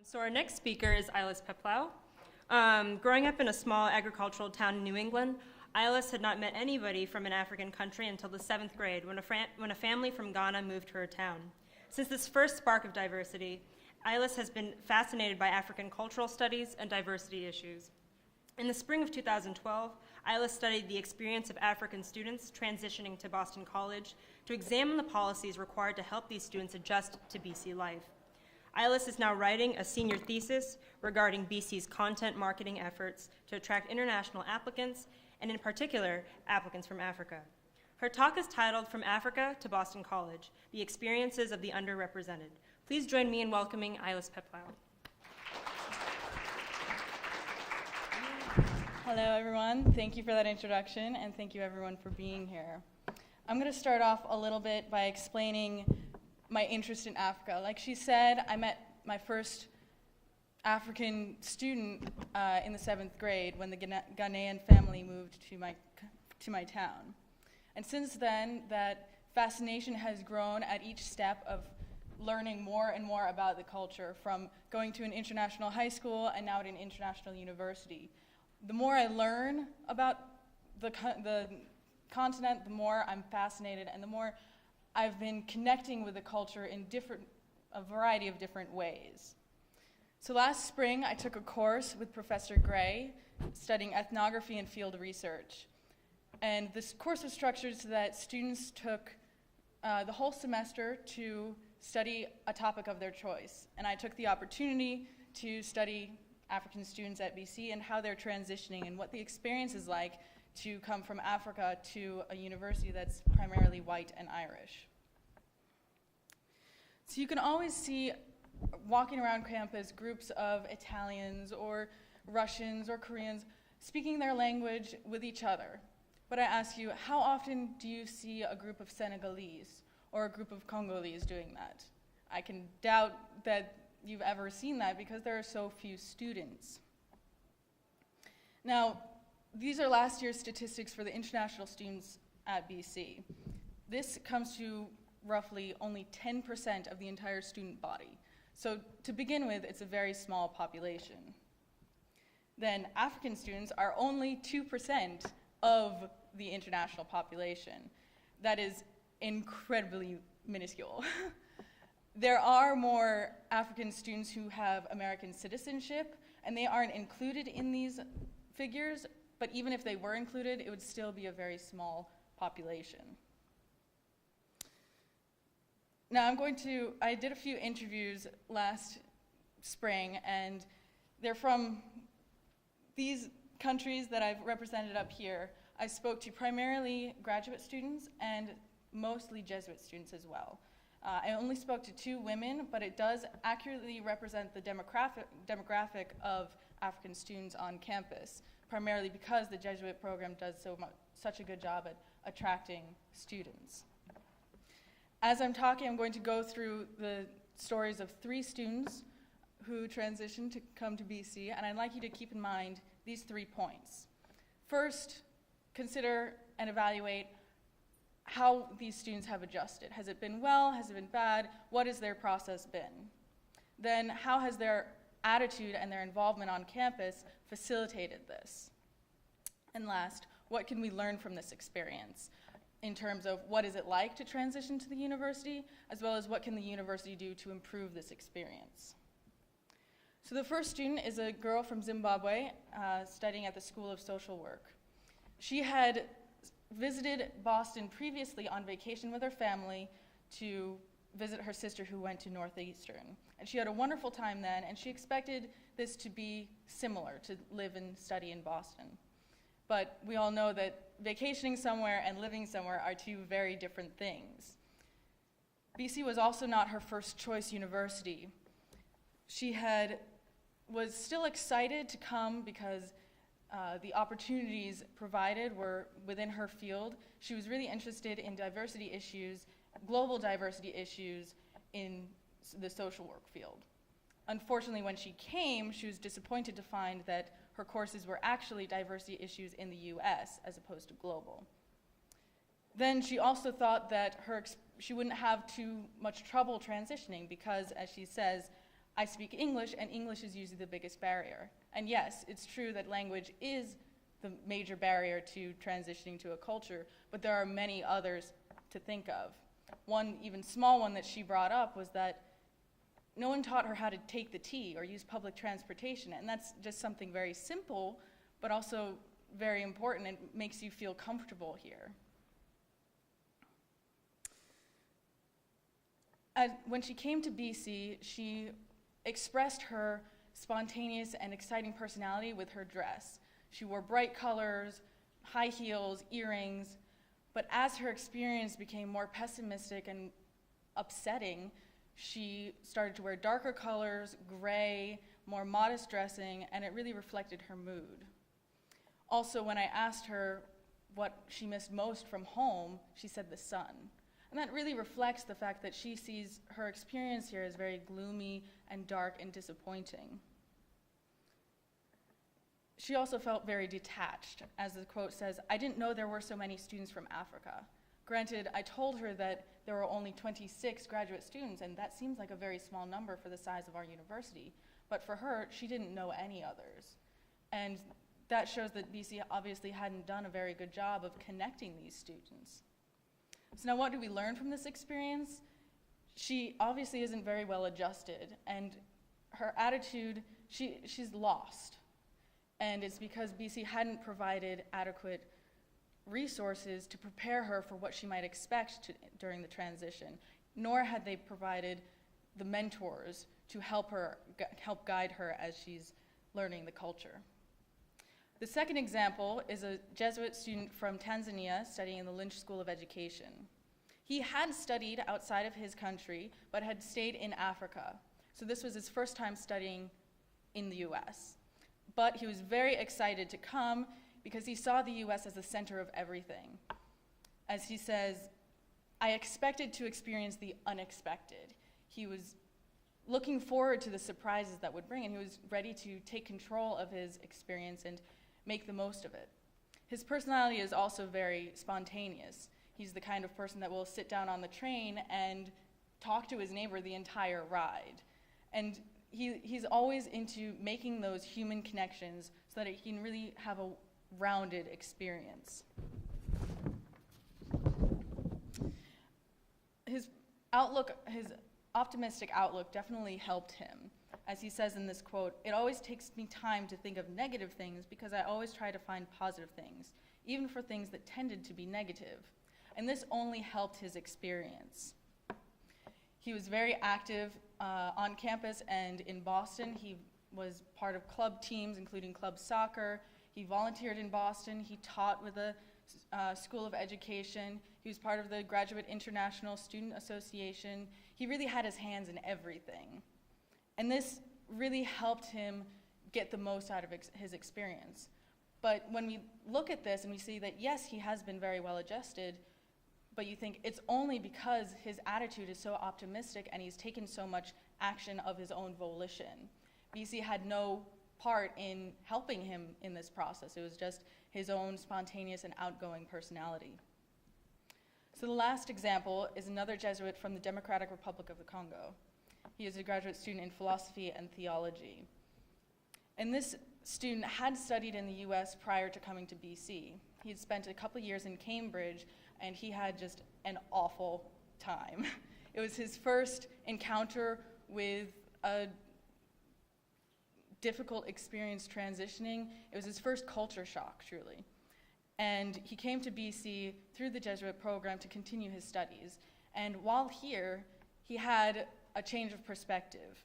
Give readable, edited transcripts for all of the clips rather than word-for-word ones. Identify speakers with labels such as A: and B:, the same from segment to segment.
A: So our next speaker is Ailis Peplau. Growing up in a small agricultural town in New England, Ailis had not met anybody from an African country until the 7th grade when a family from Ghana moved to her town. Since this first spark of diversity, Ailis has been fascinated by African cultural studies and diversity issues. In the spring of 2012, Ailis studied the experience of African students transitioning to Boston College to examine the policies required to help these students adjust to BC life. Ailis is now writing a senior thesis regarding BC's content marketing efforts to attract international applicants, and in particular, applicants from Africa. Her talk is titled From Africa to Boston College, The Experiences of the Underrepresented. Please join me in welcoming Ailis Peplau.
B: Hello, everyone. Thank you for that introduction, and thank you, everyone, for being here. I'm going to start off a little bit by explaining my interest in Africa. Like she said, I met my first African student in the 7th grade when the Ghanaian family moved to my town. And since then, that fascination has grown at each step of learning more and more about the culture, from going to an international high school and now at an international university. The more I learn about the continent, the more I'm fascinated, and the more I've been connecting with the culture in a variety of different ways. So last spring, I took a course with Professor Gray studying ethnography and field research. And this course was structured so that students took the whole semester to study a topic of their choice. And I took the opportunity to study African students at BC and how they're transitioning and what the experience is like to come from Africa to a university that's primarily white and Irish. So you can always see, walking around campus, groups of Italians or Russians or Koreans speaking their language with each other. But I ask you, how often do you see a group of Senegalese or a group of Congolese doing that? I can doubt that you've ever seen that because there are so few students. Now, these are last year's statistics for the international students at BC. This comes to roughly only 10% of the entire student body. So to begin with, it's a very small population. Then African students are only 2% of the international population. That is incredibly minuscule. There are more African students who have American citizenship, and they aren't included in these figures, but even if they were included, it would still be a very small population. Now I did a few interviews last spring, and they're from these countries that I've represented up here. I spoke to primarily graduate students and mostly Jesuit students as well. I only spoke to 2 women, but it does accurately represent the demographic of African students on campus, primarily because the Jesuit program does such a good job at attracting students. As I'm talking, I'm going to go through the stories of 3 students who transitioned to come to BC, and I'd like you to keep in mind these 3 points. First, consider and evaluate how these students have adjusted. Has it been well? Has it been bad? What has their process been? Then, how has their attitude and their involvement on campus facilitated this? And last, what can we learn from this experience in terms of what is it like to transition to the university, as well as what can the university do to improve this experience? So the first student is a girl from Zimbabwe studying at the School of Social Work. She had visited Boston previously on vacation with her family to visit her sister who went to Northeastern. And she had a wonderful time then, and she expected this to be similar, to live and study in Boston. But we all know that vacationing somewhere and living somewhere are 2 very different things. BC was also not her first choice university. She was still excited to come because the opportunities provided were within her field. She was really interested in diversity issues, global diversity issues in the social work field. Unfortunately, when she came, she was disappointed to find that her courses were actually diversity issues in the US as opposed to global. Then she also thought that she wouldn't have too much trouble transitioning because, as she says, I speak English, and English is usually the biggest barrier. And yes, it's true that language is the major barrier to transitioning to a culture, but there are many others to think of. One even small one that she brought up was that no one taught her how to take the T or use public transportation, and that's just something very simple, but also very important. It makes you feel comfortable here. When she came to BC, she expressed her spontaneous and exciting personality with her dress. She wore bright colors, high heels, earrings, but as her experience became more pessimistic and upsetting, she started to wear darker colors, gray, more modest dressing, and it really reflected her mood. Also, when I asked her what she missed most from home, she said the sun. And that really reflects the fact that she sees her experience here as very gloomy and dark and disappointing. She also felt very detached. As the quote says, "I didn't know there were so many students from Africa." Granted, I told her that there were only 26 graduate students, and that seems like a very small number for the size of our university. But for her, she didn't know any others. And that shows that BC obviously hadn't done a very good job of connecting these students. So now what do we learn from this experience? She obviously isn't very well adjusted, and her attitude, she's lost. And it's because BC hadn't provided adequate resources to prepare her for what she might expect during the transition, nor had they provided the mentors to help guide her as she's learning the culture. The second example is a Jesuit student from Tanzania studying in the Lynch School of Education. He had studied outside of his country, but had stayed in Africa. So this was his first time studying in the US. But he was very excited to come because he saw the US as the center of everything. As he says, "I expected to experience the unexpected." He was looking forward to the surprises that would bring, and he was ready to take control of his experience and make the most of it. His personality is also very spontaneous. He's the kind of person that will sit down on the train and talk to his neighbor the entire ride. And he's always into making those human connections so that he can really have a rounded experience. His optimistic outlook definitely helped him. As he says in this quote, "It always takes me time to think of negative things because I always try to find positive things, even for things that tended to be negative." And this only helped his experience. He was very active on campus and in Boston. He was part of club teams, including club soccer. He volunteered in Boston. He taught with the School of Education. He was part of the Graduate International Student Association. He really had his hands in everything. And this really helped him get the most out of his experience. But when we look at this and we see that, yes, he has been very well adjusted, but you think it's only because his attitude is so optimistic and he's taken so much action of his own volition. BC had no part in helping him in this process. It was just his own spontaneous and outgoing personality. So the last example is another Jesuit from the Democratic Republic of the Congo. He is a graduate student in philosophy and theology. And this student had studied in the US prior to coming to BC. He had spent a couple years in Cambridge, and he had just an awful time. It was his first encounter with a difficult experience transitioning. It was his first culture shock, truly. And he came to BC through the Jesuit program to continue his studies. And while here, he had a change of perspective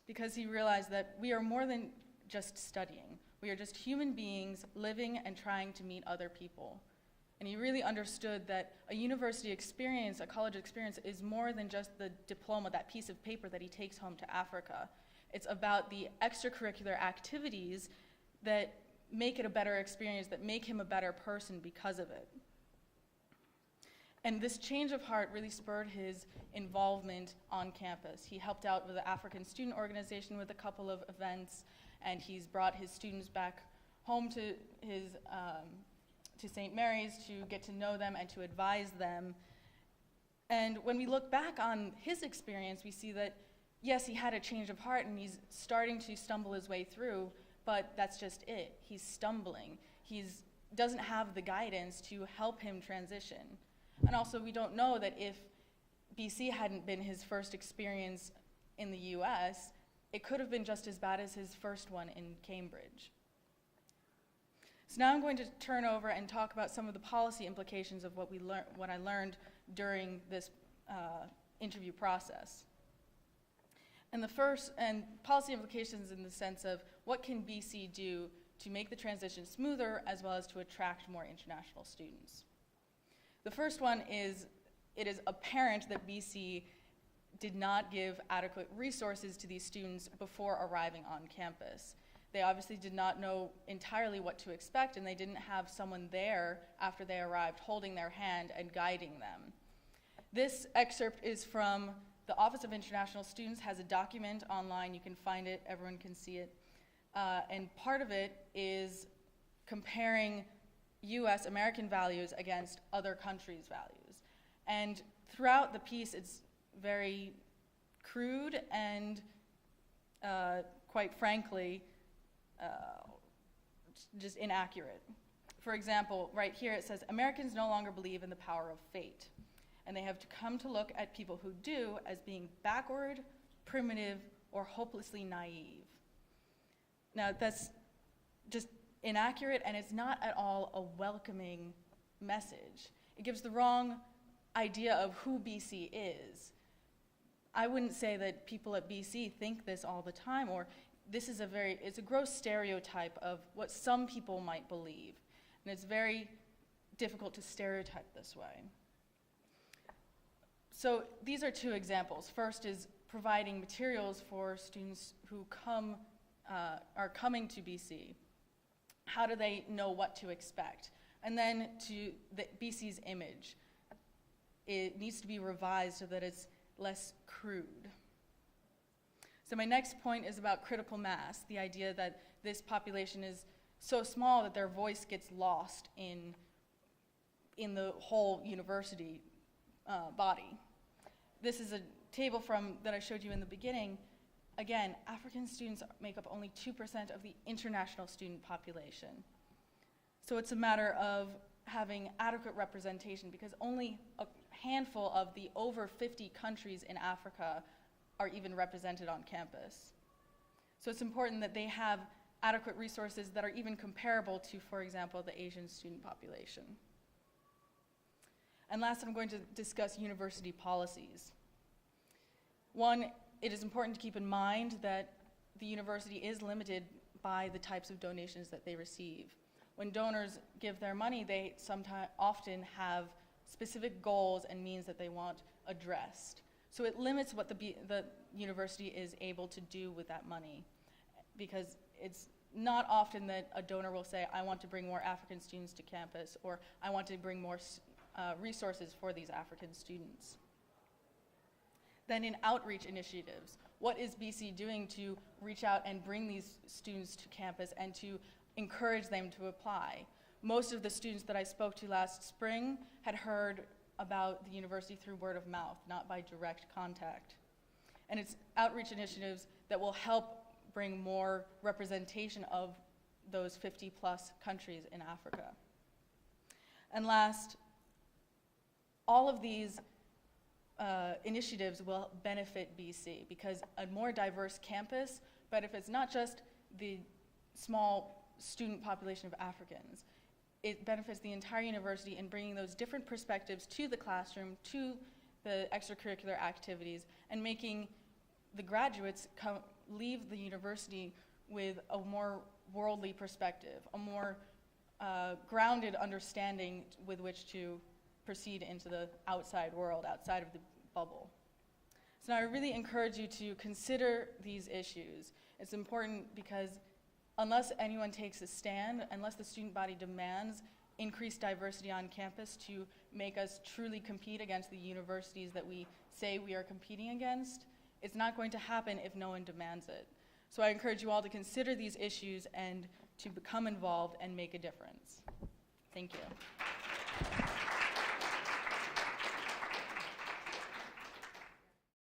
B: because he realized that we are more than just studying. We are just human beings living and trying to meet other people. And he really understood that a university experience, a college experience, is more than just the diploma, that piece of paper that he takes home to Africa. It's about the extracurricular activities that make it a better experience, that make him a better person because of it. And this change of heart really spurred his involvement on campus. He helped out with the African Student Organization with a couple of events, and he's brought his students back home to his to St. Mary's to get to know them and to advise them. And when we look back on his experience, we see that yes, he had a change of heart and he's starting to stumble his way through, but that's just it. He's stumbling. He doesn't have the guidance to help him transition. And also, we don't know that if BC hadn't been his first experience in the US, it could have been just as bad as his first one in Cambridge. So now I'm going to turn over and talk about some of the policy implications of what I learned during this interview process. And policy implications in the sense of what can BC do to make the transition smoother as well as to attract more international students. The first one is, it is apparent that BC did not give adequate resources to these students before arriving on campus. They obviously did not know entirely what to expect, and they didn't have someone there after they arrived holding their hand and guiding them. This excerpt is from the Office of International Students, has a document online. You can find it, everyone can see it. And part of it is comparing US, American values against other countries' values. And throughout the piece, it's very crude and, quite frankly, just inaccurate. For example, right here it says, Americans no longer believe in the power of fate, and they have to come to look at people who do as being backward, primitive, or hopelessly naive. Now, that's just inaccurate, and it's not at all a welcoming message. It gives the wrong idea of who BC is. I wouldn't say that people at BC think this all the time, or it's a gross stereotype of what some people might believe. And it's very difficult to stereotype this way. So these are two examples. First is providing materials for students who are coming to BC. How do they know what to expect? And then to BC's image. It needs to be revised so that it's less crude. So my next point is about critical mass, the idea that this population is so small that their voice gets lost in the whole university body. This is a table that I showed you in the beginning. Again, African students make up only 2% of the international student population. So it's a matter of having adequate representation, because only a handful of the over 50 countries in Africa are even represented on campus. So it's important that they have adequate resources that are even comparable to, for example, the Asian student population. And last, I'm going to discuss university policies. One, it is important to keep in mind that the university is limited by the types of donations that they receive. When donors give their money, they often have specific goals and means that they want addressed. So it limits what the university is able to do with that money, because it's not often that a donor will say, I want to bring more African students to campus, or I want to bring more resources for these African students. Then in outreach initiatives, what is BC doing to reach out and bring these students to campus and to encourage them to apply? Most of the students that I spoke to last spring had heard about the university through word of mouth, not by direct contact. And it's outreach initiatives that will help bring more representation of those 50+ countries in Africa. And last, all of these initiatives will benefit BC, because a more diverse campus benefits not just the small student population of Africans. It benefits the entire university in bringing those different perspectives to the classroom, to the extracurricular activities, and making the graduates leave the university with a more worldly perspective, a more grounded understanding with which to proceed into the outside world, outside of the bubble. So now I really encourage you to consider these issues. It's important because unless anyone takes a stand, unless the student body demands increased diversity on campus to make us truly compete against the universities that we say we are competing against, it's not going to happen if no one demands it. So I encourage you all to consider these issues and to become involved and make a difference. Thank you.